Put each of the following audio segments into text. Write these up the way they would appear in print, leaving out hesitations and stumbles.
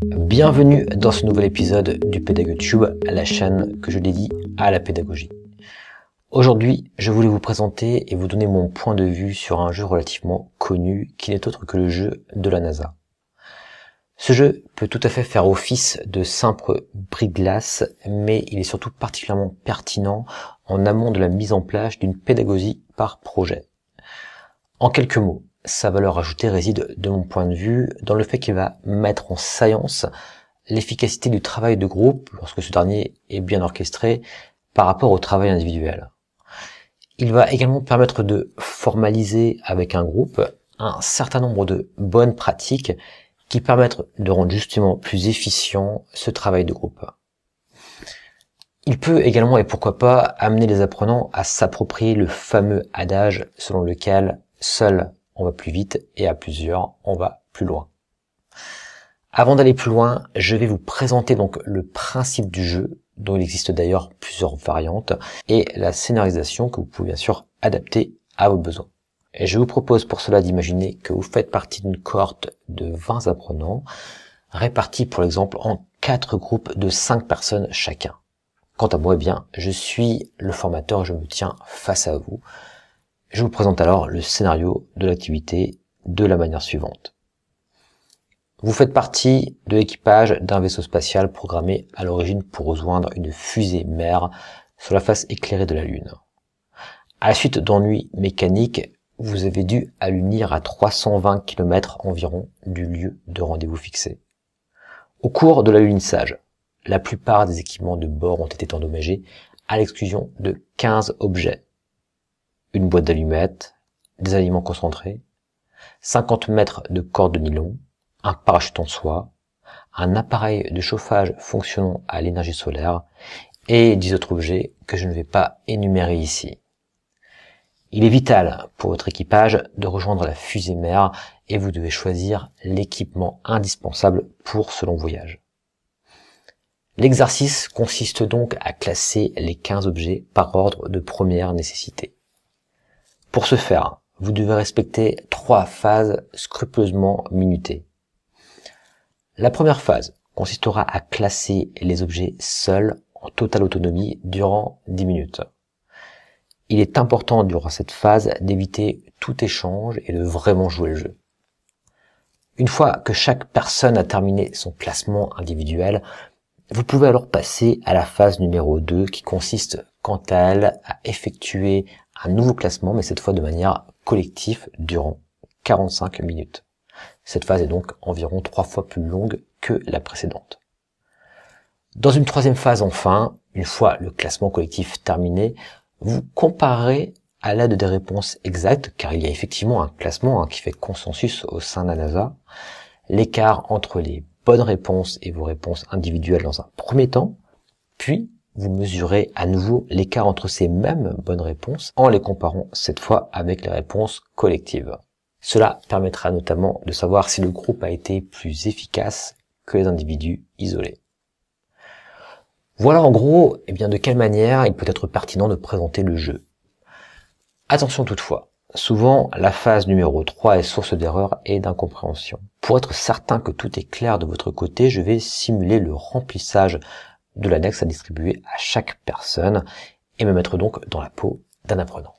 Bienvenue dans ce nouvel épisode du PédagoTube, la chaîne que je dédie à la pédagogie. Aujourd'hui, je voulais vous présenter et vous donner mon point de vue sur un jeu relativement connu qui n'est autre que le jeu de la NASA. Ce jeu peut tout à fait faire office de simple brise-glace, mais il est surtout particulièrement pertinent en amont de la mise en place d'une pédagogie par projet. En quelques mots, sa valeur ajoutée réside, de mon point de vue, dans le fait qu'il va mettre en saillance l'efficacité du travail de groupe lorsque ce dernier est bien orchestré par rapport au travail individuel. Il va également permettre de formaliser avec un groupe un certain nombre de bonnes pratiques qui permettent de rendre justement plus efficient ce travail de groupe. Il peut également, et pourquoi pas, amener les apprenants à s'approprier le fameux adage selon lequel seul on va plus vite et à plusieurs on va plus loin. Avant d'aller plus loin, je vais vous présenter donc le principe du jeu, dont il existe d'ailleurs plusieurs variantes, et la scénarisation que vous pouvez bien sûr adapter à vos besoins. Et je vous propose pour cela d'imaginer que vous faites partie d'une cohorte de 20 apprenants, répartis pour l'exemple en 4 groupes de 5 personnes chacun. Quant à moi, eh bien, je suis le formateur, je me tiens face à vous. Je vous présente alors le scénario de l'activité de la manière suivante. Vous faites partie de l'équipage d'un vaisseau spatial programmé à l'origine pour rejoindre une fusée mère sur la face éclairée de la Lune. À la suite d'ennuis mécaniques, vous avez dû allunir à 320 km environ du lieu de rendez-vous fixé. Au cours de l'alunissage, la plupart des équipements de bord ont été endommagés à l'exclusion de 15 objets. Une boîte d'allumettes, des aliments concentrés, 50 mètres de corde de nylon, un parachute en soie, un appareil de chauffage fonctionnant à l'énergie solaire et 10 autres objets que je ne vais pas énumérer ici. Il est vital pour votre équipage de rejoindre la fusée mère et vous devez choisir l'équipement indispensable pour ce long voyage. L'exercice consiste donc à classer les 15 objets par ordre de première nécessité. Pour ce faire, vous devez respecter 3 phases scrupuleusement minutées. La première phase consistera à classer les objets seuls en totale autonomie durant 10 minutes. Il est important durant cette phase d'éviter tout échange et de vraiment jouer le jeu. Une fois que chaque personne a terminé son classement individuel, vous pouvez alors passer à la phase numéro 2 qui consiste quant à elle à effectuer un nouveau classement, mais cette fois de manière collective durant 45 minutes. Cette phase est donc environ 3 fois plus longue que la précédente. Dans une troisième phase enfin, une fois le classement collectif terminé, vous comparez à l'aide des réponses exactes, car il y a effectivement un classement qui fait consensus au sein de la NASA, l'écart entre les bonnes réponses et vos réponses individuelles dans un premier temps, puis vous mesurez à nouveau l'écart entre ces mêmes bonnes réponses en les comparant cette fois avec les réponses collectives. Cela permettra notamment de savoir si le groupe a été plus efficace que les individus isolés. Voilà en gros de quelle manière il peut être pertinent de présenter le jeu. Attention toutefois, souvent la phase numéro 3 est source d'erreur et d'incompréhension. Pour être certain que tout est clair de votre côté, je vais simuler le remplissage de l'annexe à distribuer à chaque personne et me mettre donc dans la peau d'un apprenant.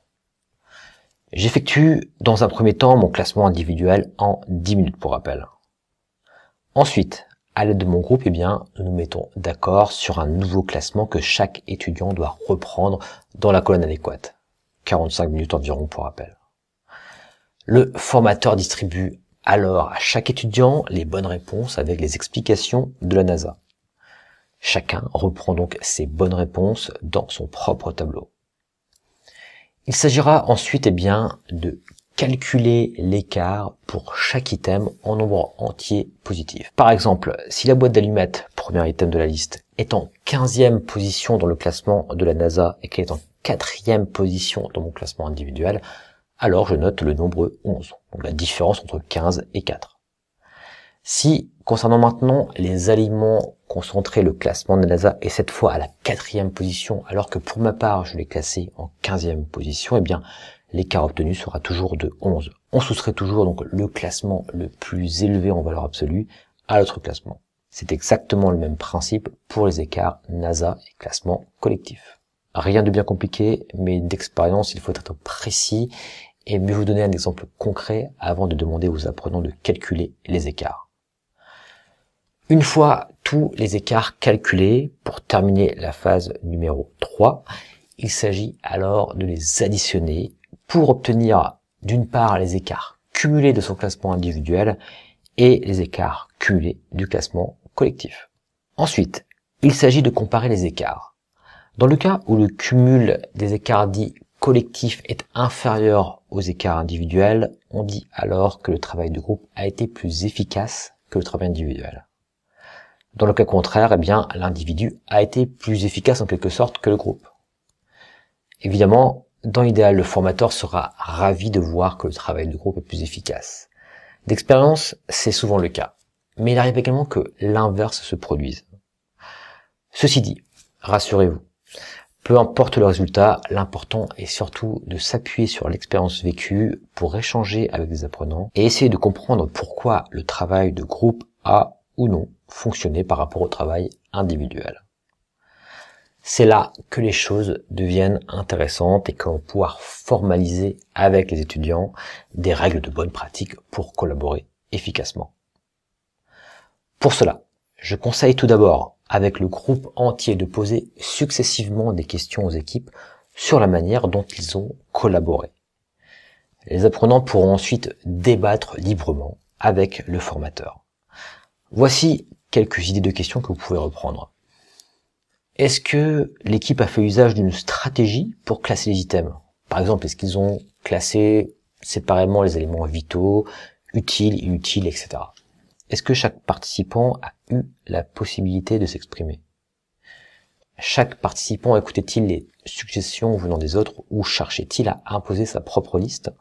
J'effectue dans un premier temps mon classement individuel en 10 minutes pour rappel. Ensuite, à l'aide de mon groupe, nous nous mettons d'accord sur un nouveau classement que chaque étudiant doit reprendre dans la colonne adéquate. 45 minutes environ pour rappel. Le formateur distribue alors à chaque étudiant les bonnes réponses avec les explications de la NASA. Chacun reprend donc ses bonnes réponses dans son propre tableau. Il s'agira ensuite de calculer l'écart pour chaque item en nombre entier positif. Par exemple, si la boîte d'allumettes, premier item de la liste, est en 15e position dans le classement de la NASA et qu'elle est en 4e position dans mon classement individuel, alors je note le nombre 11, donc la différence entre 15 et 4. Si, concernant maintenant les aliments concentrés, le classement de la NASA est cette fois à la 4e position, alors que pour ma part je l'ai classé en 15e position, l'écart obtenu sera toujours de 11. On soustrait toujours donc le classement le plus élevé en valeur absolue à l'autre classement. C'est exactement le même principe pour les écarts NASA et classement collectif. Rien de bien compliqué, mais d'expérience, il faut être précis et mieux vous donner un exemple concret avant de demander aux apprenants de calculer les écarts. Une fois tous les écarts calculés, pour terminer la phase numéro 3, il s'agit alors de les additionner pour obtenir d'une part les écarts cumulés de son classement individuel et les écarts cumulés du classement collectif. Ensuite, il s'agit de comparer les écarts. Dans le cas où le cumul des écarts dits collectifs est inférieur aux écarts individuels, on dit alors que le travail de groupe a été plus efficace que le travail individuel. Dans le cas contraire, l'individu a été plus efficace en quelque sorte que le groupe. Évidemment, dans l'idéal, le formateur sera ravi de voir que le travail de groupe est plus efficace. D'expérience, c'est souvent le cas. Mais il arrive également que l'inverse se produise. Ceci dit, rassurez-vous, peu importe le résultat, l'important est surtout de s'appuyer sur l'expérience vécue pour échanger avec des apprenants et essayer de comprendre pourquoi le travail de groupe a ou non fonctionné par rapport au travail individuel. C'est là que les choses deviennent intéressantes et qu'on va pouvoir formaliser avec les étudiants des règles de bonne pratique pour collaborer efficacement. Pour cela, je conseille tout d'abord avec le groupe entier de poser successivement des questions aux équipes sur la manière dont ils ont collaboré. Les apprenants pourront ensuite débattre librement avec le formateur. Voici quelques idées de questions que vous pouvez reprendre. Est-ce que l'équipe a fait usage d'une stratégie pour classer les items? Par exemple, est-ce qu'ils ont classé séparément les éléments vitaux, utiles, inutiles, etc. Est-ce que chaque participant a eu la possibilité de s'exprimer? Chaque participant écoutait-il les suggestions venant des autres ou cherchait-il à imposer sa propre liste?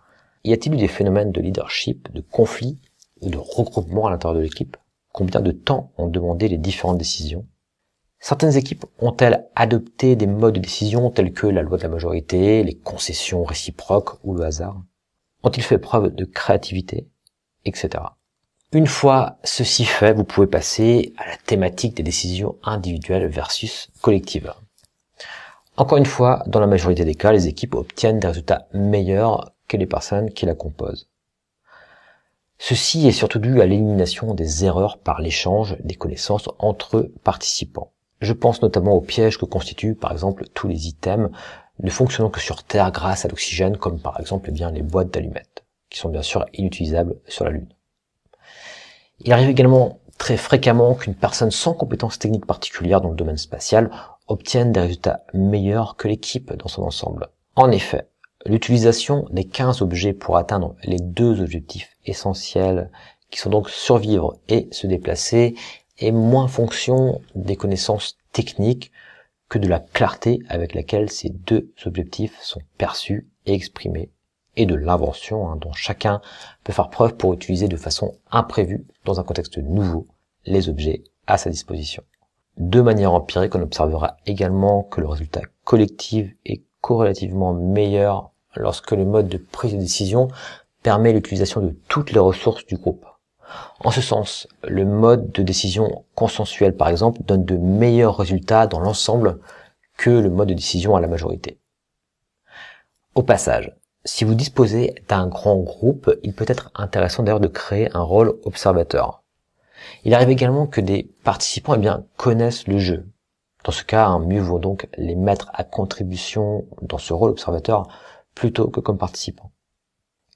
Y a-t-il eu des phénomènes de leadership, de conflit ou de regroupement à l'intérieur de l'équipe? Combien de temps ont demandé les différentes décisions? Certaines équipes ont-elles adopté des modes de décision tels que la loi de la majorité, les concessions réciproques ou le hasard? Ont-ils fait preuve de créativité, etc. Une fois ceci fait, vous pouvez passer à la thématique des décisions individuelles versus collectives. Encore une fois, dans la majorité des cas, les équipes obtiennent des résultats meilleurs que les personnes qui la composent. Ceci est surtout dû à l'élimination des erreurs par l'échange des connaissances entre participants. Je pense notamment aux pièges que constituent par exemple tous les items ne fonctionnant que sur Terre grâce à l'oxygène, comme par exemple les boîtes d'allumettes, qui sont bien sûr inutilisables sur la Lune. Il arrive également très fréquemment qu'une personne sans compétences techniques particulières dans le domaine spatial obtienne des résultats meilleurs que l'équipe dans son ensemble. En effet, l'utilisation des 15 objets pour atteindre les deux objectifs essentiels, qui sont donc survivre et se déplacer, est moins fonction des connaissances techniques que de la clarté avec laquelle ces deux objectifs sont perçus et exprimés, et de l'invention dont chacun peut faire preuve pour utiliser de façon imprévue, dans un contexte nouveau, les objets à sa disposition. De manière empirique, on observera également que le résultat collectif est corrélativement meilleur lorsque le mode de prise de décision permet l'utilisation de toutes les ressources du groupe. En ce sens, le mode de décision consensuel, par exemple, donne de meilleurs résultats dans l'ensemble que le mode de décision à la majorité. Au passage, si vous disposez d'un grand groupe, il peut être intéressant d'ailleurs de créer un rôle observateur. Il arrive également que des participants connaissent le jeu. Dans ce cas, mieux vaut donc les mettre à contribution dans ce rôle observateur plutôt que comme participants.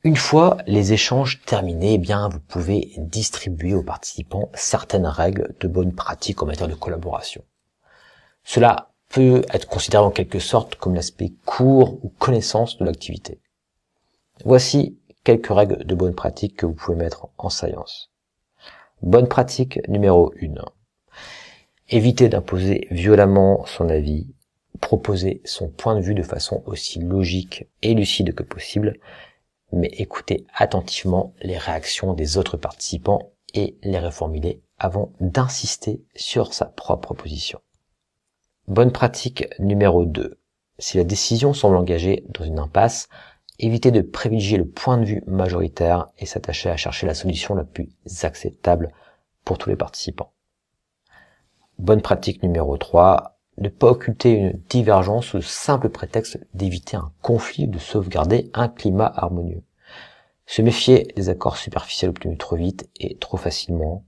Une fois les échanges terminés, vous pouvez distribuer aux participants certaines règles de bonne pratique en matière de collaboration. Cela peut être considéré en quelque sorte comme l'aspect cours ou connaissance de l'activité. Voici quelques règles de bonne pratique que vous pouvez mettre en séance. Bonne pratique numéro 1. Éviter d'imposer violemment son avis, proposer son point de vue de façon aussi logique et lucide que possible, mais écouter attentivement les réactions des autres participants et les reformuler avant d'insister sur sa propre position. Bonne pratique numéro 2. Si la décision semble engagée dans une impasse, évitez de privilégier le point de vue majoritaire et s'attacher à chercher la solution la plus acceptable pour tous les participants. Bonne pratique numéro 3, ne pas occulter une divergence sous le simple prétexte d'éviter un conflit ou de sauvegarder un climat harmonieux. Se méfier des accords superficiels obtenus trop vite et trop facilement.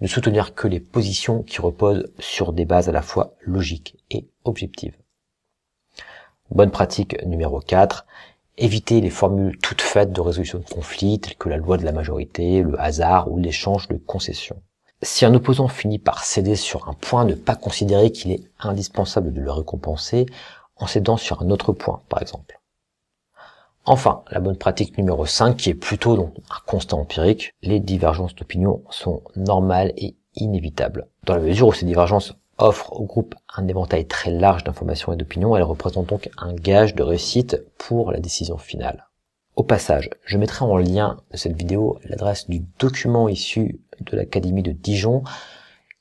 Ne soutenir que les positions qui reposent sur des bases à la fois logiques et objectives. Bonne pratique numéro 4, éviter les formules toutes faites de résolution de conflits telles que la loi de la majorité, le hasard ou l'échange de concessions. Si un opposant finit par céder sur un point, ne pas considérer qu'il est indispensable de le récompenser en cédant sur un autre point, par exemple. Enfin, la bonne pratique numéro 5, qui est plutôt donc un constat empirique, les divergences d'opinion sont normales et inévitables. Dans la mesure où ces divergences offrent au groupe un éventail très large d'informations et d'opinions, elles représentent donc un gage de réussite pour la décision finale. Au passage, je mettrai en lien de cette vidéo l'adresse du document issu de l'Académie de Dijon,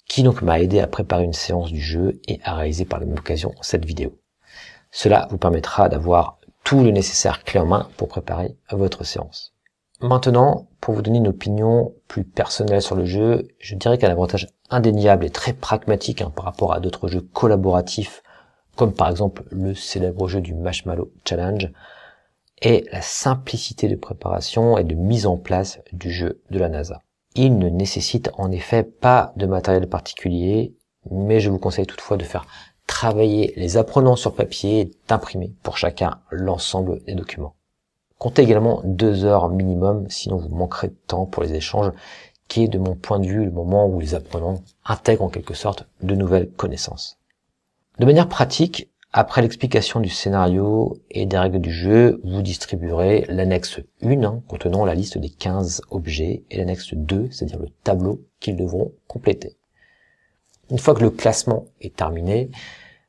qui donc m'a aidé à préparer une séance du jeu et à réaliser par la même occasion cette vidéo. Cela vous permettra d'avoir tout le nécessaire clé en main pour préparer votre séance. Maintenant, pour vous donner une opinion plus personnelle sur le jeu, je dirais qu'un avantage indéniable et très pragmatique par rapport à d'autres jeux collaboratifs, comme par exemple le célèbre jeu du Marshmallow Challenge, est la simplicité de préparation et de mise en place du jeu de la NASA. Il ne nécessite en effet pas de matériel particulier, mais je vous conseille toutefois de faire travailler les apprenants sur papier et d'imprimer pour chacun l'ensemble des documents. Comptez également 2 heures minimum, sinon vous manquerez de temps pour les échanges, qui est de mon point de vue le moment où les apprenants intègrent en quelque sorte de nouvelles connaissances. De manière pratique, après l'explication du scénario et des règles du jeu, vous distribuerez l'annexe 1 contenant la liste des 15 objets et l'annexe 2, c'est-à-dire le tableau qu'ils devront compléter. Une fois que le classement est terminé,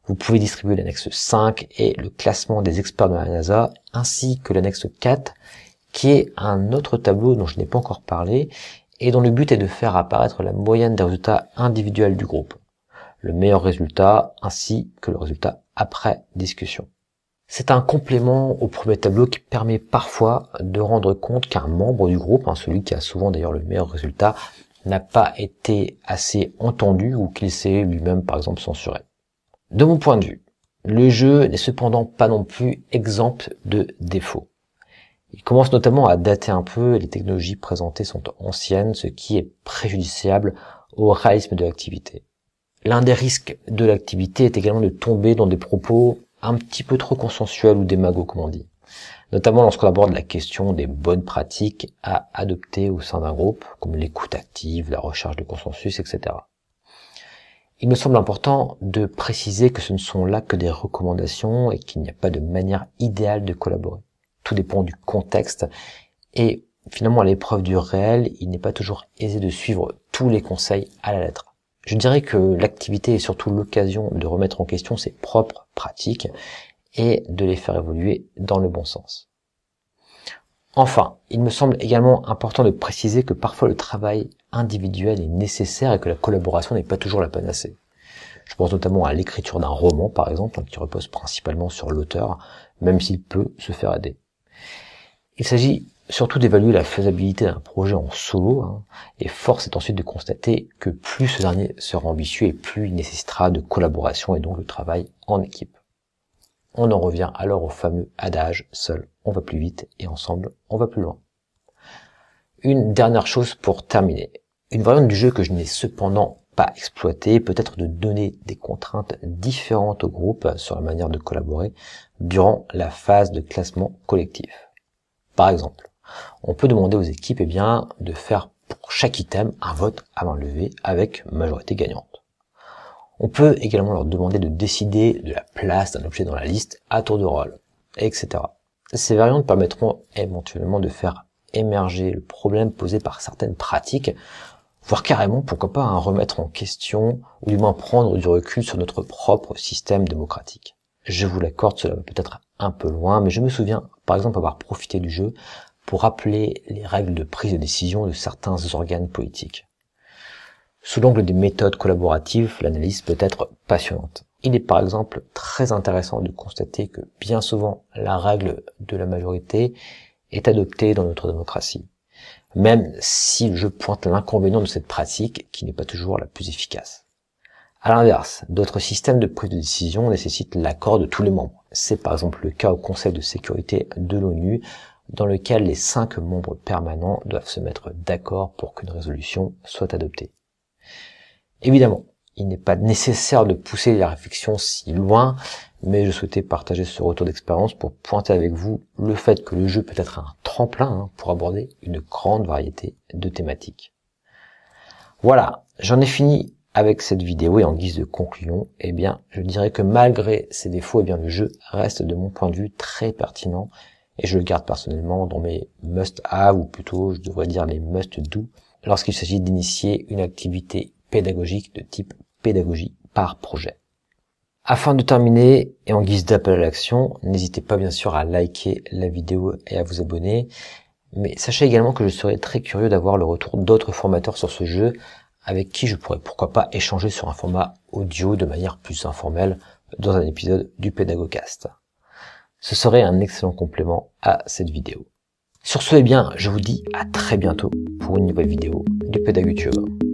vous pouvez distribuer l'annexe 5 et le classement des experts de la NASA, ainsi que l'annexe 4, qui est un autre tableau dont je n'ai pas encore parlé, et dont le but est de faire apparaître la moyenne des résultats individuels du groupe, le meilleur résultat ainsi que le résultat après discussion. C'est un complément au premier tableau qui permet parfois de rendre compte qu'un membre du groupe, celui qui a souvent d'ailleurs le meilleur résultat, n'a pas été assez entendu ou qu'il s'est lui-même par exemple censuré. De mon point de vue, le jeu n'est cependant pas non plus exempt de défauts. Il commence notamment à dater un peu et les technologies présentées sont anciennes, ce qui est préjudiciable au réalisme de l'activité. L'un des risques de l'activité est également de tomber dans des propos un petit peu trop consensuels ou démagogues, comme on dit. Notamment lorsqu'on aborde la question des bonnes pratiques à adopter au sein d'un groupe, comme l'écoute active, la recherche de consensus, etc. Il me semble important de préciser que ce ne sont là que des recommandations et qu'il n'y a pas de manière idéale de collaborer. Tout dépend du contexte et finalement à l'épreuve du réel, il n'est pas toujours aisé de suivre tous les conseils à la lettre. Je dirais que l'activité est surtout l'occasion de remettre en question ses propres pratiques et de les faire évoluer dans le bon sens. Enfin, il me semble également important de préciser que parfois le travail individuel est nécessaire et que la collaboration n'est pas toujours la panacée. Je pense notamment à l'écriture d'un roman, par exemple, qui repose principalement sur l'auteur, même s'il peut se faire aider. Il s'agit surtout d'évaluer la faisabilité d'un projet en solo, et force est ensuite de constater que plus ce dernier sera ambitieux et plus il nécessitera de collaboration et donc de travail en équipe. On en revient alors au fameux adage « seul on va plus vite et ensemble on va plus loin ». Une dernière chose pour terminer. Une variante du jeu que je n'ai cependant pas exploitée peut être de donner des contraintes différentes au groupe sur la manière de collaborer durant la phase de classement collectif. Par exemple, on peut demander aux équipes de faire pour chaque item un vote à main levée avec majorité gagnante. On peut également leur demander de décider de la place d'un objet dans la liste à tour de rôle, etc. Ces variantes permettront éventuellement de faire émerger le problème posé par certaines pratiques, voire carrément, pourquoi pas, remettre en question, ou du moins prendre du recul sur notre propre système démocratique. Je vous l'accorde, cela va peut-être un peu loin, mais je me souviens, par exemple, avoir profité du jeu pour rappeler les règles de prise de décision de certains organes politiques. Sous l'angle des méthodes collaboratives, l'analyse peut être passionnante. Il est par exemple très intéressant de constater que bien souvent la règle de la majorité est adoptée dans notre démocratie, même si je pointe l'inconvénient de cette pratique qui n'est pas toujours la plus efficace. À l'inverse, d'autres systèmes de prise de décision nécessitent l'accord de tous les membres. C'est par exemple le cas au Conseil de sécurité de l'ONU, dans lequel les 5 membres permanents doivent se mettre d'accord pour qu'une résolution soit adoptée. Évidemment, il n'est pas nécessaire de pousser la réflexion si loin, mais je souhaitais partager ce retour d'expérience pour pointer avec vous le fait que le jeu peut être un tremplin pour aborder une grande variété de thématiques. Voilà, j'en ai fini avec cette vidéo et en guise de conclusion, je dirais que malgré ses défauts, le jeu reste de mon point de vue très pertinent et je le garde personnellement dans mes must-have ou plutôt je devrais dire les must-do lorsqu'il s'agit d'initier une activité pédagogique de type pédagogie par projet. Afin de terminer et en guise d'appel à l'action, n'hésitez pas bien sûr à liker la vidéo et à vous abonner, mais sachez également que je serais très curieux d'avoir le retour d'autres formateurs sur ce jeu avec qui je pourrais pourquoi pas échanger sur un format audio de manière plus informelle dans un épisode du Pédagogcast. Ce serait un excellent complément à cette vidéo. Sur ce, je vous dis à très bientôt pour une nouvelle vidéo du PédagogTube.